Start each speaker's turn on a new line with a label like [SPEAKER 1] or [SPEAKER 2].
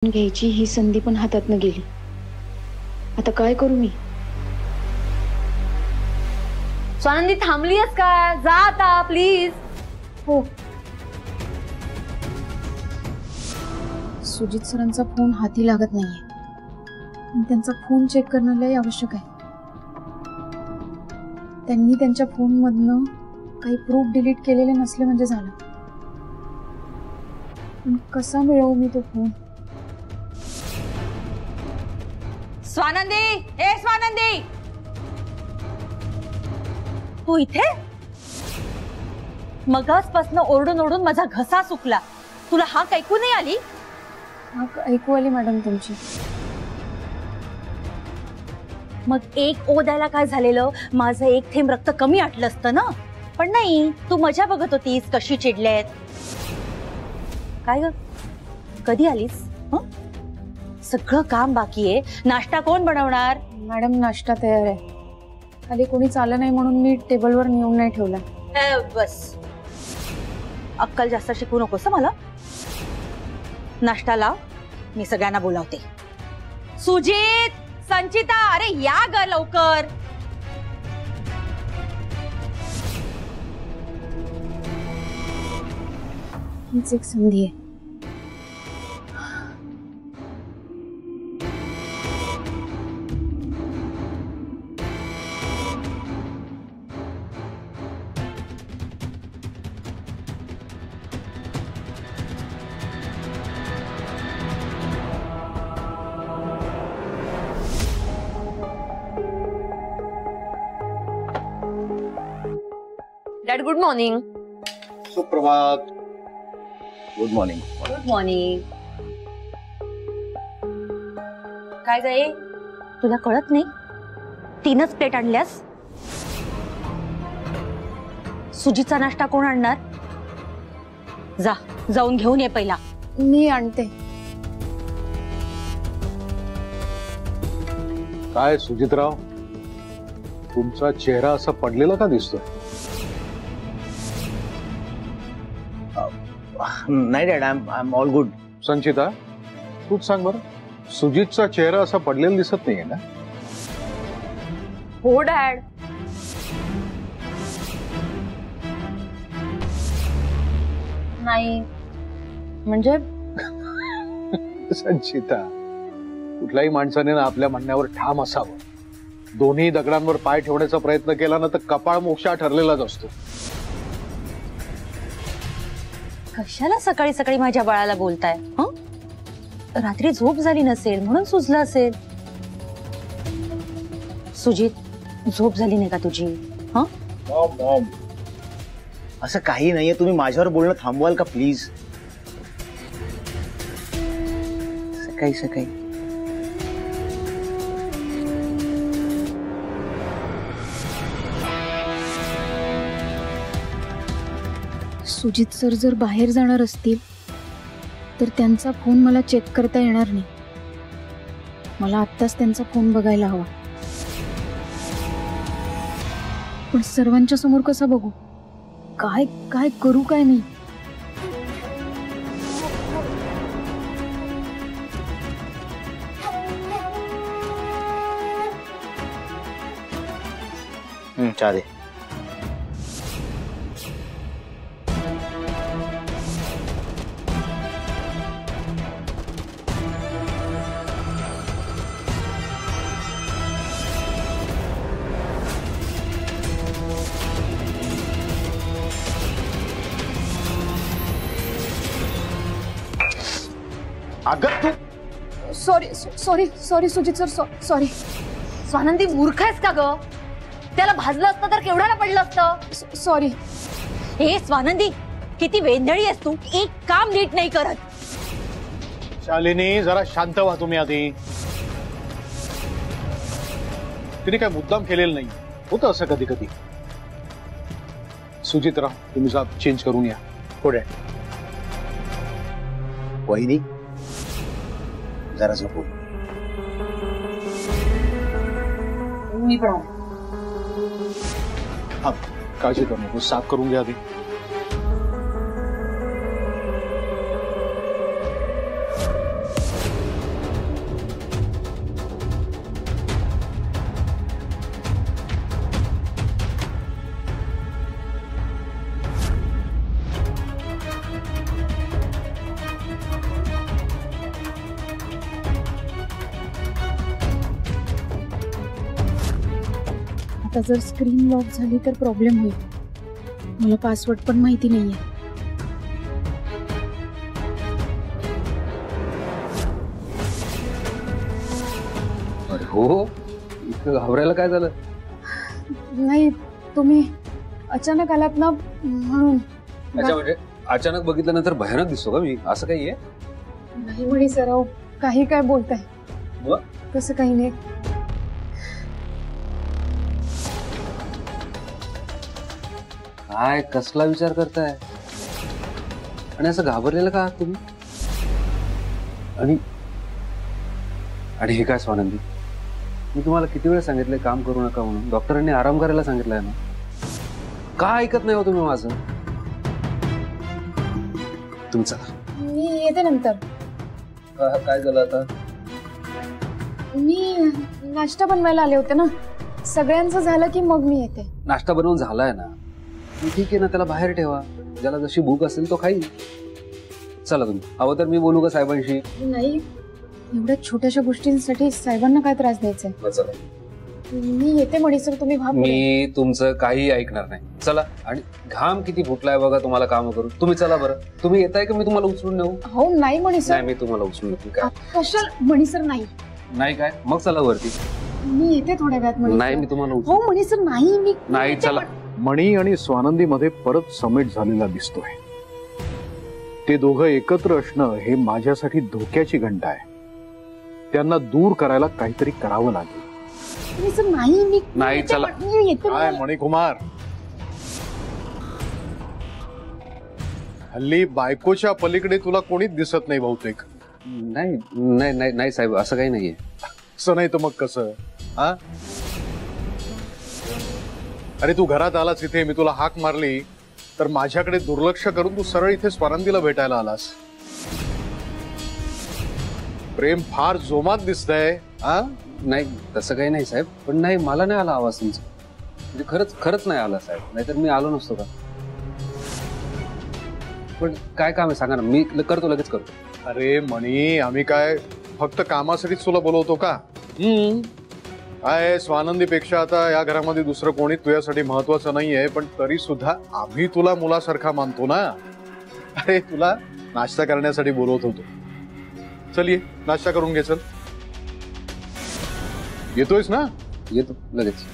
[SPEAKER 1] घ्यायची ही संधी पण हातातनं गेली। आता काय करू मी?
[SPEAKER 2] स्वानंदी थांबलीस का? जा आता प्लीज।
[SPEAKER 1] हो। सुजित सरांचा फोन हाती लागत नाहीये आणि त्यांचा फोन चेक करणं लय आवश्यक आहे। त्यांनी त्यांच्या फोन मधनं काही प्रूफ डिलीट केलेले नसले म्हणजे झालं। पण कसा मिळवू मी तो फोन?
[SPEAKER 2] स्वानंदी, ए स्वानंदी, तू इथे? मगासपासून ओरडून ओरडून माझा घसा सुकला। तुला हाक ऐकू नाही आली?
[SPEAKER 1] हाक ऐकू आली मॅडम तुमची।
[SPEAKER 2] मग एक ओ द्यायला काय झालेलं? माझं एक थेंब रक्त कमी आटलं असतं ना। पण नाही, तू मजा बघत होतीस कशी चिडलेत। काय ग, कधी आलीस? सगळं काम बाकी आहे, नाश्ता कोण बनवणार?
[SPEAKER 1] मॅडम नाश्ता तयार आहे, खाली कोणीच आलं नाही म्हणून मी टेबलवर नेऊन नाही ठेवला।
[SPEAKER 2] बस, अक्कल जास्त शिकू नकोस मला। नाश्ता लाव, मी सगळ्यांना बोलावते। सुजित, संचिता, अरे या ग लवकर।
[SPEAKER 1] हीच एक संधी आहे।
[SPEAKER 2] Dad, good morning.
[SPEAKER 3] सुप्रभात। Good morning.
[SPEAKER 2] Good morning. काय गे, तुला कळत नाही? 3च प्लेट आणल्यास। सुजीचा नाश्ता कोण आणणार? जा, जाऊन घेऊन ये पहिला।
[SPEAKER 1] मी आणते।
[SPEAKER 3] काय सुजितराव, तुमचा चेहरा असा पडलेला का दिसतो?
[SPEAKER 4] नाही dad, I am all good.
[SPEAKER 3] Sanchita, तूच सांग बरं, सुजितचा चेहरा असा पडलेला दिसत नाहीये ना?
[SPEAKER 2] हो डॅड। नाही म्हणजे
[SPEAKER 3] संचिता, कुठल्याही माणसाने ना आपल्या म्हणण्यावर ठाम असावं। दोन्ही दगडांवर पाय ठेवण्याचा प्रयत्न केला ना तर कपाळ मोक्षा ठरलेलाच असतो।
[SPEAKER 2] कशाला सकाळी सकाळी माझ्या बाळाला बोलताय? रात्री झोप झाली नसेल म्हणून सुजलं असेल। सुजित, झोप झाली नाही का तुझी?
[SPEAKER 4] मॉम, असं काही नाहीये, तुम्ही माझ्यावर बोलणं थांबवाल का प्लीज? सकाळी सकाळी
[SPEAKER 1] सुजित सर जर बाहेर जाणार असतील तर त्यांचा फोन मला चेक करता येणार नाही। मला आत्ताच त्यांचा फोन बघायला हवा। पण सर्वांच्या समोर कसा बघू? काय काय करू काय मी?
[SPEAKER 4] चहा दे।
[SPEAKER 3] अगं तू,
[SPEAKER 1] sorry sorry sorry Sujit sir, sorry.
[SPEAKER 2] Swanandi, मूर्ख आहेस का ग? त्याला भाजलं असतं तर केवढ्याला पडलं असतं?
[SPEAKER 1] सॉरी।
[SPEAKER 2] हे स्वानंदी, किती वेंधळी आहेस तू, एक काम नीट नाही करत।
[SPEAKER 3] शालिनी, जरा शांत व्हा तुम्ही आधी। तिने काय मुद्दाम केलेलं नाही, होतं असं कधी कधी। सुजितराव, तुम्ही जा चेंज करून या। पुढे
[SPEAKER 4] वहिनी, जरा झोपू।
[SPEAKER 2] मी पण
[SPEAKER 3] हा, काळजी करू नको, साफ करून घ्या आधी।
[SPEAKER 1] आता जर स्क्रीन लॉक झाली तर प्रॉब्लेम होईल. मला पासवर्ड पण माहिती नाहीये.
[SPEAKER 5] अरे हो, इतकं घाबरायला काय झालं?
[SPEAKER 1] नाही, तुम्ही अचानक आलात ना म्हणून.
[SPEAKER 5] अच्छा, म्हणजे अचानक बघितल्यानंतर भयानक दिसतो का मी? असं काही आहे?
[SPEAKER 1] नाही म्हणे सराव, काही काय बोलताय?
[SPEAKER 5] मग?
[SPEAKER 1] तसं काही नाही.
[SPEAKER 5] काय कसला विचार करताय आणि असं घाबरलेलं का आहात तुम्ही? आणि आणि हे काय स्वानंदी, मी तुम्हाला किती वेळ सांगितलंय काम करू नका म्हणून. डॉक्टरांनी आराम करायला सांगितलंय ना. का ऐकत नाही हो तुम्ही माझं? तुम्ही चला.
[SPEAKER 1] मी येते नंतर.
[SPEAKER 5] काय झालं आता?
[SPEAKER 1] मी नाश्ता बनवायला आले होते ना. सगळ्यांचं झालं की मग मी येते.
[SPEAKER 5] नाश्ता बनवून झालाय ना. ठीक आहे ना, त्याला बाहेर ठेवा. ज्याला जशी भूक असेल तो खाईल. चला तुम्ही. हवं तर मी बोलू का साहेबांशी?
[SPEAKER 1] नाही, एवढ्या छोट्याशा गोष्टींसाठी साहेबांना काय त्रास द्यायचा?
[SPEAKER 5] चला.
[SPEAKER 1] मी येते म्हणे सर, तुम्ही भाग.
[SPEAKER 5] मी तुमचं काही ऐकणार नाही. चला. आणि घाम किती फुटलाय बघा तुम्हाला काम करून. तुम्ही चला बरं. तुम्ही येताय का मी तुम्हाला उचलून नेऊ?
[SPEAKER 1] हो नाही म्हणे सर.
[SPEAKER 5] नाही, मी तुम्हाला उचलून नेतो. काय
[SPEAKER 1] कशाला म्हणे सर? नाही
[SPEAKER 5] नाही काय? मग चला वरती.
[SPEAKER 1] मी येते थोड्या वेळात म्हणे.
[SPEAKER 5] नाही, मी तुम्हाला
[SPEAKER 1] हो म्हणे सर. नाही मी
[SPEAKER 5] नाही. चला.
[SPEAKER 3] मणी आणि स्वानंदी मध्ये परत समेट झालेला दिसतोय. ते दोघं एकत्र असणं हे माझ्यासाठी धोक्याची घंटा आहे. त्यांना दूर करायला काहीतरी करावं लागेल.
[SPEAKER 1] सर नाही, मी
[SPEAKER 5] नाही. चला.
[SPEAKER 1] मी येते.
[SPEAKER 3] काय मणिकुमार, हल्ली बायकोच्या पलीकडे तुला कोणीच दिसत नाही बहुतेक.
[SPEAKER 5] नाही नाही नाही नाही साहेब, असं काही नाहीये.
[SPEAKER 3] असं नाही तर मग कसं? हा, अरे तू घरात आलास इथे, मी तुला हाक मारली तर माझ्याकडे दुर्लक्ष करून तू सरळ इथे स्वानंदीला भेटायला आलास. प्रेम फार जोमात दिसतंय. हा,
[SPEAKER 5] नाही तसं काही नाही साहेब. पण नाही, मला नाही आला आवाज तुमचा. म्हणजे खरंच नाही आला साहेब. नाहीतर मी आलो नसतो का. पण काय काम आहे सांगा ना, मी करतो, लगेच करतो.
[SPEAKER 3] अरे मणी, आम्ही काय फक्त कामासाठीच तुला बोलवतो का? काय स्वानंदीपेक्षा आता या घरामध्ये दुसरं कोणी तुझ्यासाठी महत्वाचं नाहीये. पण तरी सुद्धा आम्ही तुला मुलासारखा मानतो ना. अरे तुला नाश्ता करण्यासाठी बोलवत होतो. चल ये, नाश्ता करून घे. चल. येतोयस ना?
[SPEAKER 5] येतो लगेच.